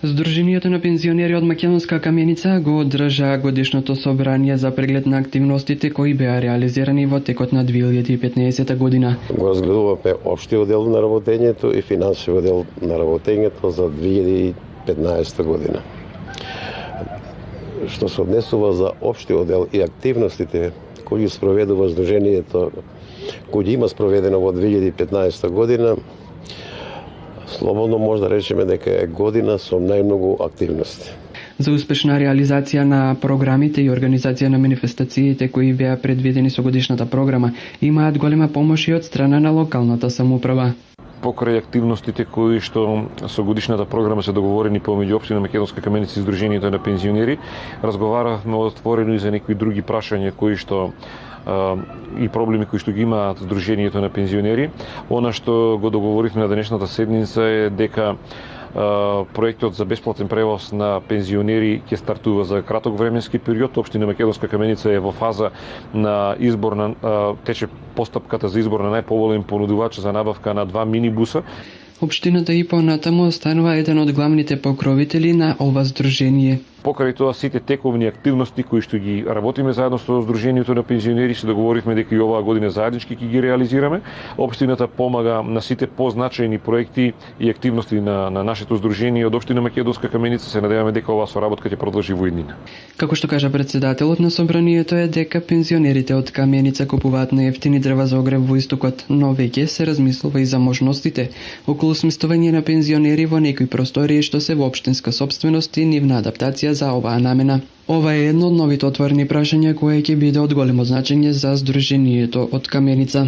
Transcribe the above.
Здруженијето на пензионери од Македонска Каменица го одржа годишното собрание за преглед на активностите кои беа реализирани во текот на 2015 година. Го разгледуваме општиот дел на работењето и финансовиот дел на работењето за 2015 година. Што се однесува за општиот дел и активностите кои спроведува Здруженијето, кои има спроведено во 2015 година, слободно може да речеме дека е година со најмногу активности. За успешна реализација на програмите и организација на манифестациите кои беа предвидени со годишната програма имаат голема помош и од страна на локалната самоуправа. Покрај активностите кои што со годишната програма се договорени помеѓу општина Македонска Каменица и Здруженијето на пензионери, разговаравме отворено и за некои други прашања кои што и проблеми кои што ги имаат Здруженијето на пензионери. Она што го договоривме на денешната седница е дека проектот за бесплатен превоз на пензионери ќе стартува за краток временски период. Општина Македонска Каменица е во фаза на избор на тече постапката за избор на најповолен понудувач за набавка на 2 минибуса. Општината и понатаму останува еден од главните покровители на ова здружение. Покрај тоа сите тековни активности кои што ги работиме заедно со Здруженијето на пензионери, се договоривме дека и оваа година заеднички ќе ги реализираме. Општината помага на сите позначајни проекти и активности на нашето здружение од општина Македонска Каменица. Се надеваме дека оваа соработка ќе продолжи во иднина. Како што кажа председателот на собранието е дека пензионерите од Каменица купуваат најевтини дрва за огрев во истокот, но веќе се размислува и за можностите околу сместување на пензионери во некои простории што се во општинска сопственост и нивна адаптација за оваа намена. Ова е едно од новите отворени прашања кое ќе биде од големо значење за Здруженијето од Каменица.